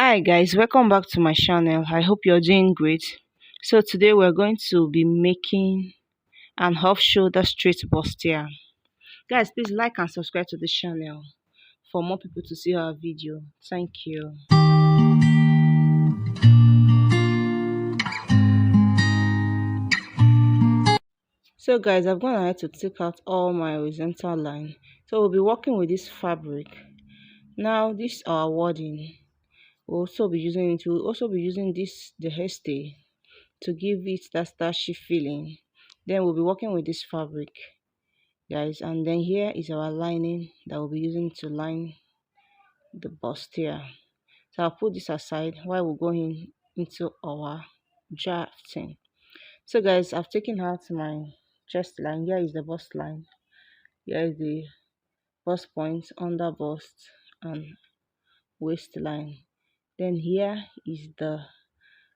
Hi guys, welcome back to my channel. I hope you're doing great. So today we're going to be making an off shoulder straight bustier. Guys, please like and subscribe to the channel for more people to see our video. Thank you. So guys, I've gone ahead to take out all my horizontal line. So we'll be working with this fabric. Now this is our wording. We'll also be using this the hairstay to give it that starchy feeling. Then we'll be working with this fabric, guys, and then here is our lining that we'll be using to line the bustier. So I'll put this aside while we're going into our drafting. So guys, I've taken out my chest line. Here is the bust line, here is the bust point, under bust and waistline. Then here is the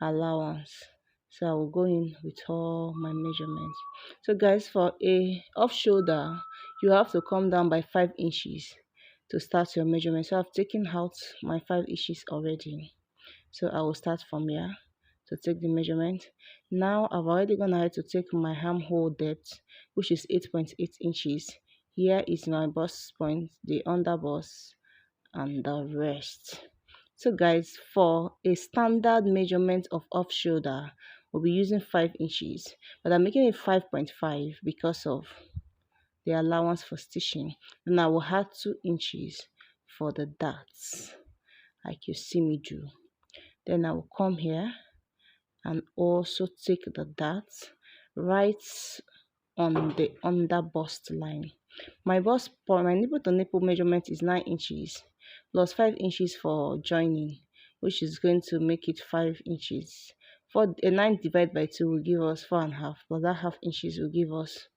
allowance. So I will go in with all my measurements. So guys, for a off shoulder, you have to come down by 5 inches to start your measurement. So I've taken out my 5 inches already. So I will start from here to take the measurement. Now I've already gone ahead to take my armhole depth, which is 8.8 inches. Here is my bust point, the under bust and the rest. So guys, for a standard measurement of off shoulder, we'll be using 5 inches, but I'm making it 5.5 because of the allowance for stitching. And I will add 2 inches for the darts, like you see me do. Then I will come here and also take the darts right on the under bust line. My bust point, my nipple to nipple measurement is 9 inches plus 5 inches for joining, which is going to make it 5 inches. For a 9 divided by 2 will give us 4.5, plus that half inches will give us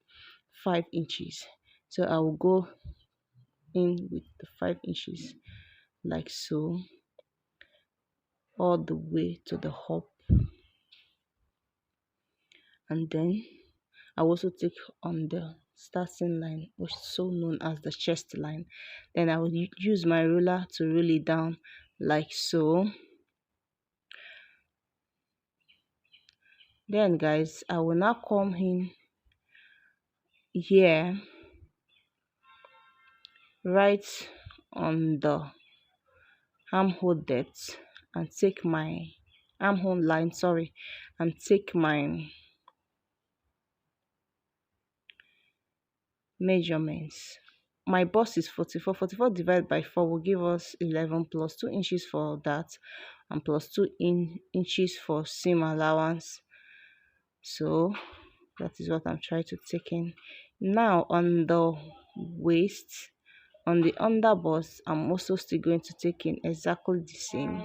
5 inches. So I will go in with the 5 inches like so, all the way to the hop, and then I will also take on the starting line, which is so known as the chest line. Then I will use my ruler to roll it down like so. Then guys, I will now come in here right on the armhole depth and take my armhole line, and take my measurements. My bust is 44 divided by 4 will give us 11, plus 2 inches for that and plus 2 inches for seam allowance. So that is what I'm trying to take in. Now on the waist, on the under bust, I'm also still going to take in exactly the same.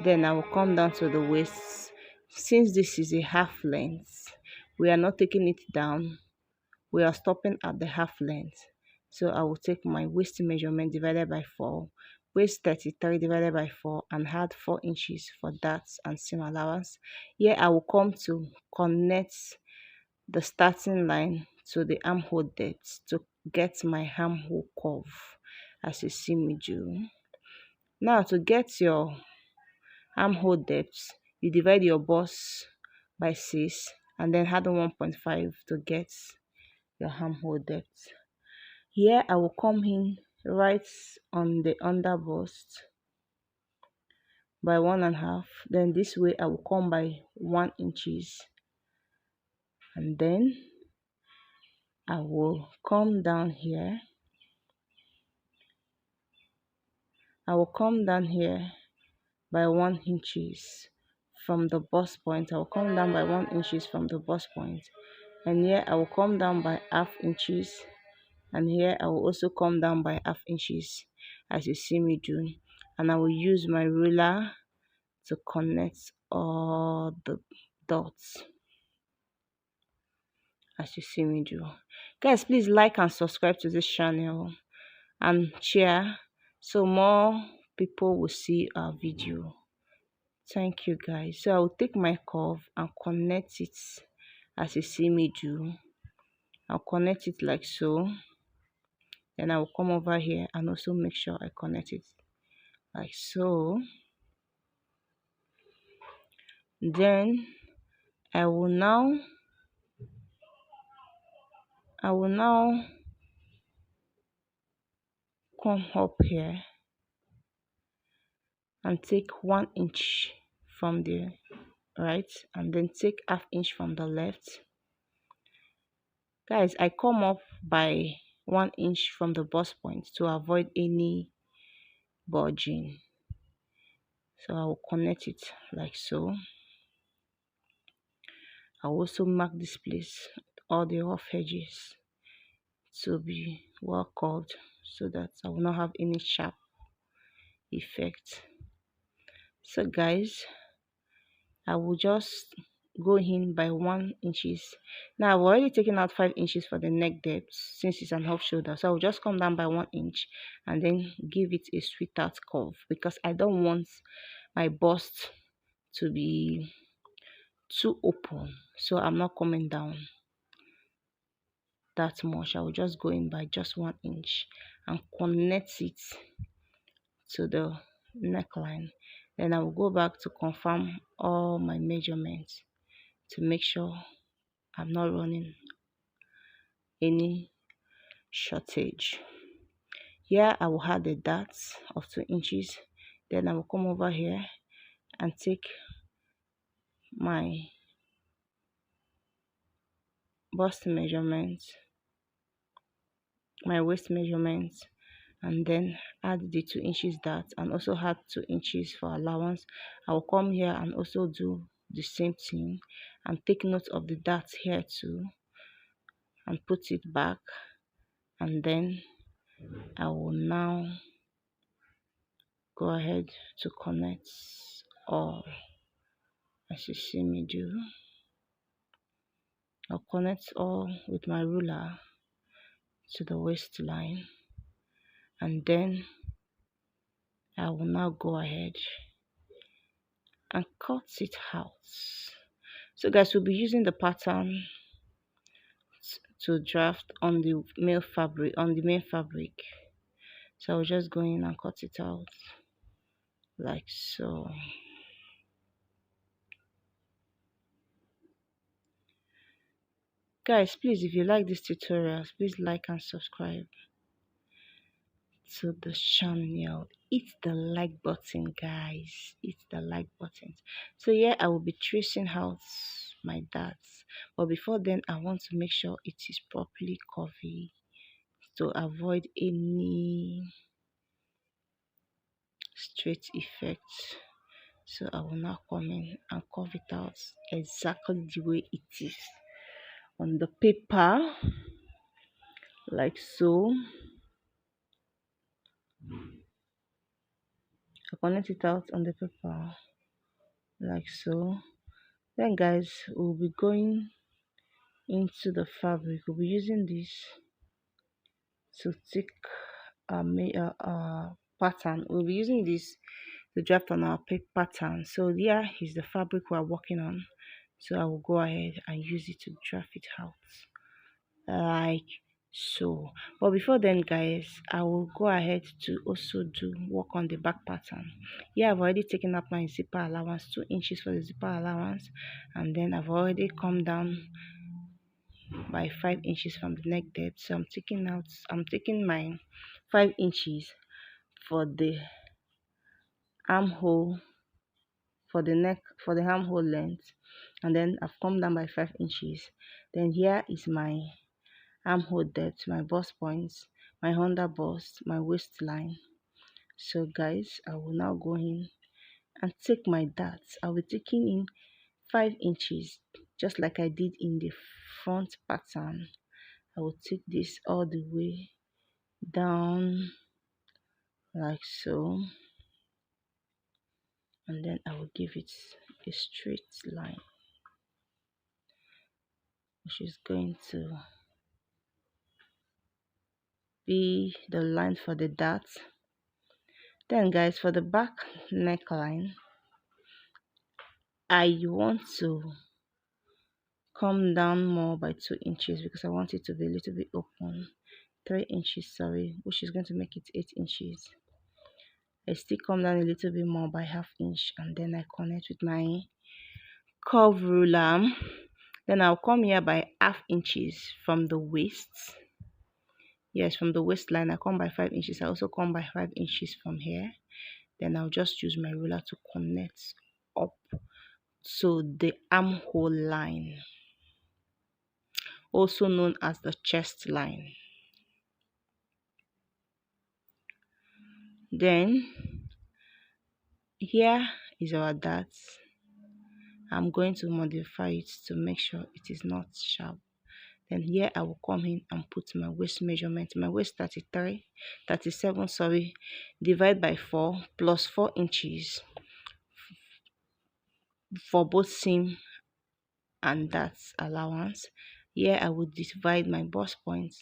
Then I will come down to the waist. Since this is a half length, we are not taking it down, we are stopping at the half length. So I will take my waist measurement divided by 4, waist 33 divided by 4, and add 4 inches for that and seam allowance. Here I will come to connect the starting line to the armhole depth to get my armhole curve, as you see me do. Now to get your armhole depth, you divide your bust by 6 and then add 1.5 to get your armhole depth. Here I will come in right on the under bust by 1.5. Then this way I will come by 1 inches, and then I will come down here. I will come down here by 1 inches from the bust point. I will come down by 1 inches from the bust point, and here I will come down by half inches, and here I will also come down by half inches, as you see me do. And I will use my ruler to connect all the dots, as you see me do. Guys, please like and subscribe to this channel and share so more people will see our video. Thank you guys. So I will take my curve and connect it as you see me do. I'll connect it like so. Then I will come over here and also make sure I connect it like so. Then I will now I will now come up here and take 1 inch from the right and then take half inch from the left. Guys, I come up by 1 inch from the bust point to avoid any budging. So I will connect it like so. I will also mark this place, all the rough edges to be well curved so that I will not have any sharp effect. So guys, I will just go in by 1 inches. Now I've already taken out 5 inches for the neck depth since it's an off shoulder. So I will just come down by 1 inch and then give it a sweetheart curve because I don't want my bust to be too open. So I'm not coming down that much. I will just go in by just 1 inch and connect it to the neckline. Then I will go back to confirm all my measurements to make sure I'm not running any shortage. Here I will add the dots of 2 inches. Then I will come over here and take my bust measurement, my waist measurement, and then add the 2 inches dot and also add 2 inches for allowance. I will come here and also do the same thing and take note of the dots here too and put it back, and then I will now go ahead to connect all as you see me do. I'll connect all with my ruler to the waistline, and then I will now go ahead and cut it out. So guys, we'll be using the pattern to draft on the main fabric. So I'll just go in and cut it out like so. Guys, please, if you like these tutorials, please like and subscribe to the channel. Hit the like button, guys. Hit the like button. So yeah, I will be tracing out my dots, but before then I want to make sure it is properly curvy to avoid any straight effect. So I will now come in and curve it out exactly the way it is on the paper, like so. I connect it out on the paper like so. Then guys, we'll be going into the fabric. We'll be using this to take our pattern. We'll be using this to draft on our pattern. So here is the fabric we're working on. So I will go ahead and use it to draft it out like so. But before then guys, I will go ahead to also do work on the back pattern. Here I've already taken up my zipper allowance, 2 inches for the zipper allowance, and then I've already come down by 5 inches from the neck depth. So I'm taking my 5 inches for the armhole, for the neck, for the armhole length, and then I've come down by 5 inches. Then here is my armhole depth, my bust points, my under bust, my waistline. So guys, I will now go in and take my darts. I'll be taking in 5 inches just like I did in the front pattern. I will take this all the way down like so, and then I will give it a straight line, which is going to be the line for the darts. Then guys, for the back neckline, I want to come down more by 2 inches because I want it to be a little bit open. 3 inches, sorry, which is going to make it 8 inches. I still come down a little bit more by half inch, and then I connect with my curve ruler. Then I'll come here by half inches from the waist. Yes, from the waistline I come by 5 inches. I also come by 5 inches from here. Then I'll just use my ruler to connect up to the armhole line, also known as the chest line. Then here is our dart. I'm going to modify it to make sure it is not sharp. Then here I will come in and put my waist measurement. My waist 37, sorry, divide by 4 plus 4 inches for both seam and that's allowance. Here I will divide my bust point,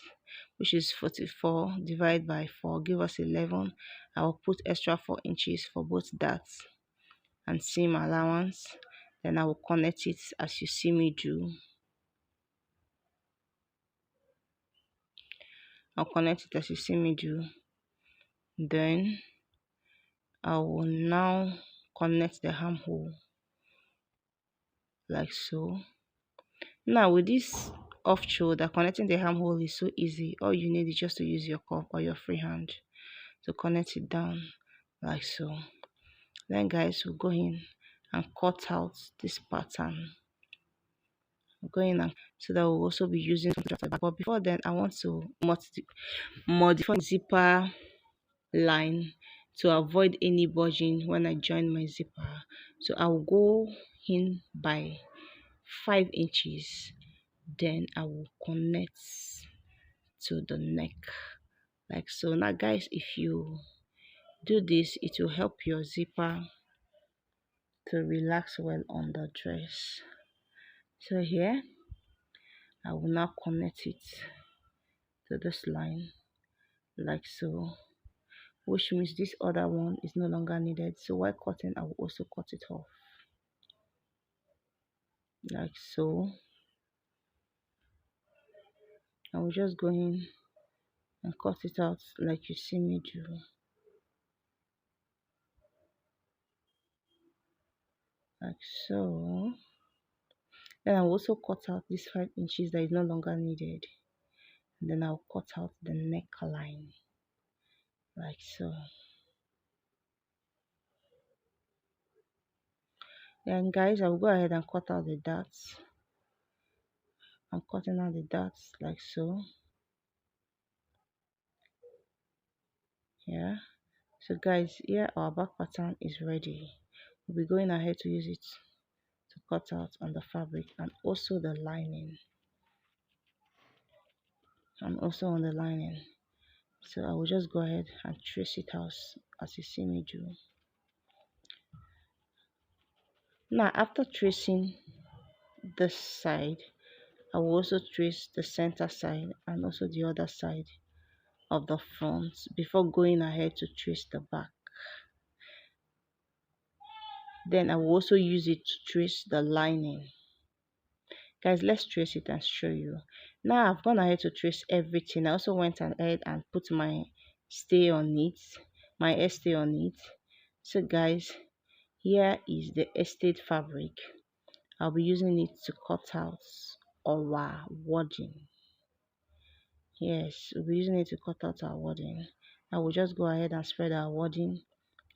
which is 44, divide by 4, give us 11. I will put extra 4 inches for both darts and seam allowance. Then I will connect it as you see me do. I'll connect it as you see me do. Then I will now connect the armhole like so. Now with this off shoulder, connecting the armhole is so easy. All you need is just to use your cup or your free hand to connect it down like so. Then guys, we'll go in and cut out this pattern. We'll go in and so that we'll also be using some, but before then I want to modify zipper line to avoid any budging when I join my zipper. So I will go in by 5 inches, then I will connect to the neck like so. Now guys, if you do this, it will help your zipper to relax well on the dress. So here I will now connect it to this line like so, which means this other one is no longer needed. So while cutting, I will also cut it off like so. I will just go in and cut it out like you see me do. Like so. Then I will also cut out this 5 inches that is no longer needed. And then I'll cut out the neckline like so. Then guys, I will go ahead and cut out the darts. I'm cutting out the darts like so. Yeah. So guys, here our back pattern is ready. We'll be going ahead to use it to cut out on the fabric and also the lining. And also on the lining. So I will just go ahead and trace it out as you see me do. Now after tracing this side, I will also trace the center side and also the other side of the front before going ahead to trace the back. Then I will also use it to trace the lining. Guys, let's trace it and show you. Now I've gone ahead to trace everything. I also went ahead and put my stay on it, my stay on it. So guys, here is the estate fabric. I'll be using it to cut out our wording. Yes, we'll be using it to cut out our wording. I will just go ahead and spread our wording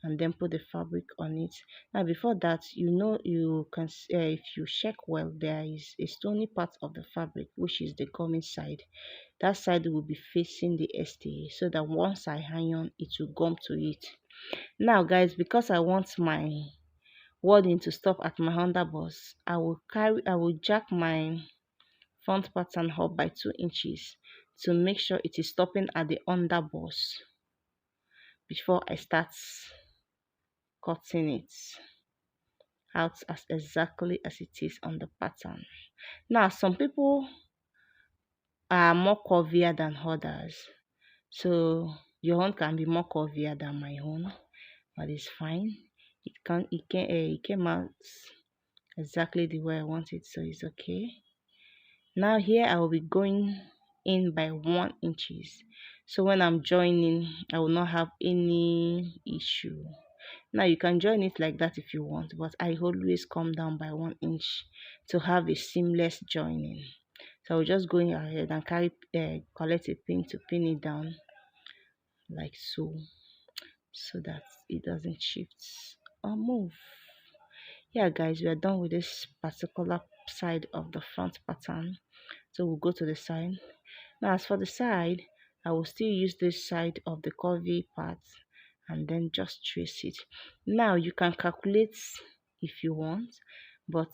and then put the fabric on it. Now before that, you know, you can if you check well, there is a stony part of the fabric, which is the gummy side. That side will be facing the STA, so that once I iron, it will gum to it. Now guys, because I want my wording to stop at my underbust, I will jack my front pattern up by 2 inches to make sure it is stopping at the underbust before I start cutting it out as exactly as it is on the pattern. Now some people are more curvier than others, so your own can be more curvier than my own, but it's fine. It came out exactly the way I want it, so it's okay. Now here I will be going in by 1 inches. So when I'm joining, I will not have any issue. Now you can join it like that if you want, but I always come down by 1 inch to have a seamless joining. So I'll just go ahead and collect a pin to pin it down like so, so that it doesn't shift or move. Yeah guys, we are done with this particular side of the front pattern. So we'll go to the side. Now as for the side, I will still use this side of the curvy part and then just trace it. Now you can calculate if you want, but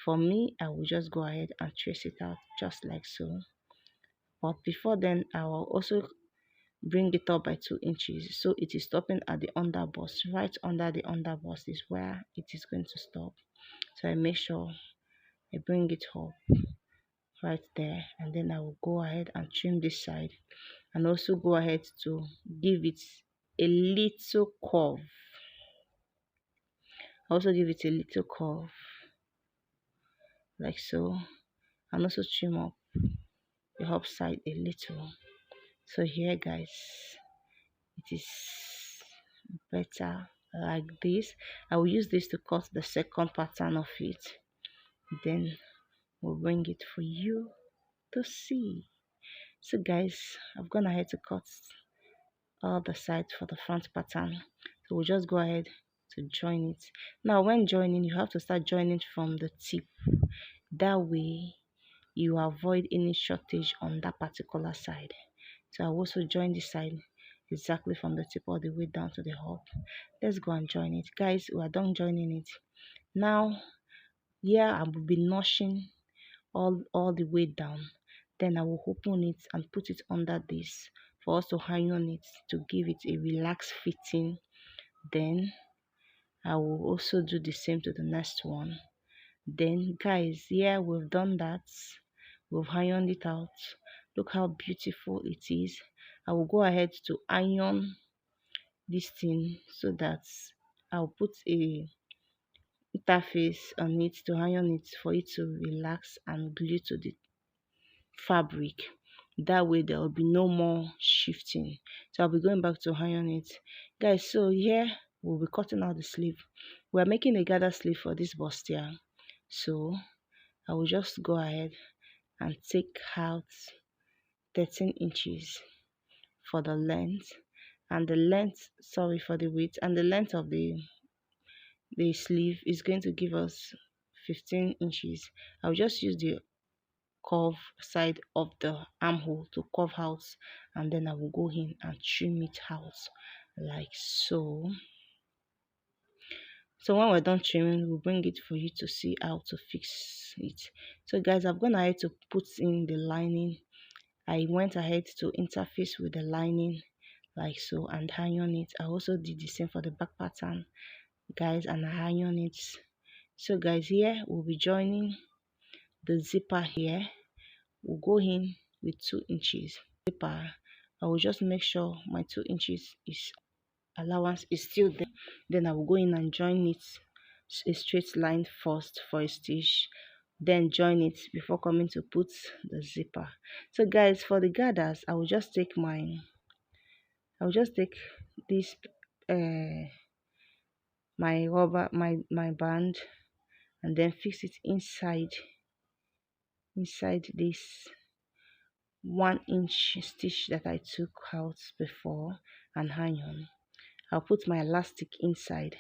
for me, I will just go ahead and trace it out just like so. But before then, I will also bring it up by 2 inches, so it is stopping at the underbust. Right under the underbust is where it is going to stop. So I make sure I bring it up right there, and then I will go ahead and trim this side, and also go ahead to give it a little curve. Also give it a little curve like so, and also trim up the up side a little. So here guys, it is better like this. I will use this to cut the second pattern of it, then we'll bring it for you to see. So guys, I've gone ahead to cut all the sides for the front pattern, so we'll just go ahead to join it. Now when joining, you have to start joining from the tip, that way you avoid any shortage on that particular side. So I'll also join this side exactly from the tip all the way down to the hub. Let's go and join it guys. We are done joining it. Now here I will be notching all the way down, then I will open it and put it under this for us to iron it to give it a relaxed fitting. Then I will also do the same to the next one. Then guys, here we've done that, we've ironed it out. Look how beautiful it is. I will go ahead to iron this thing so that I'll put a interface on it to iron it for it to relax and glue to the fabric. That way there will be no more shifting. So I'll be going back to iron it guys. So here we'll be cutting out the sleeve. We're making a gather sleeve for this bustier, so I will just go ahead and take out 13 inches for the length, and the length, sorry, for the width, and the length of the sleeve is going to give us 15 inches. I'll just use the curve side of the armhole to curve out, and then I will go in and trim it out like so. So when we're done trimming, we'll bring it for you to see how to fix it. So guys, I've gone ahead to put in the lining. I went ahead to interface with the lining like so and iron it. I also did the same for the back pattern guys, and I iron it. So guys, here we'll be joining the zipper. Here we'll go in with 2 inches zipper. I will just make sure my 2 inches is allowance is still there. Then I will go in and join it a straight line first for a stitch, then join it before coming to put the zipper. So guys, for the gathers, I will just take this my rubber, my band, and then fix it inside this 1 inch stitch that I took out before and iron. I'll put my elastic inside,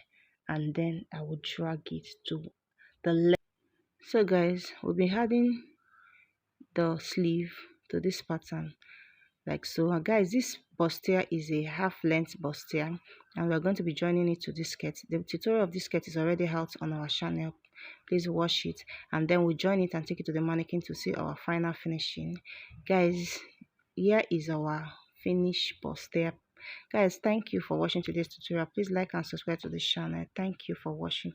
and then I will drag it to the left. So guys, we'll be adding the sleeve to this pattern like so. Guys, this bustier is a half length bustier, and we're going to be joining it to this skirt. The tutorial of this skirt is already out on our channel, please watch it, and then we join it and take it to the mannequin to see our final finishing. Guys, here is our finished bustier. Guys, thank you for watching today's tutorial. Please like and subscribe to the channel. Thank you for watching.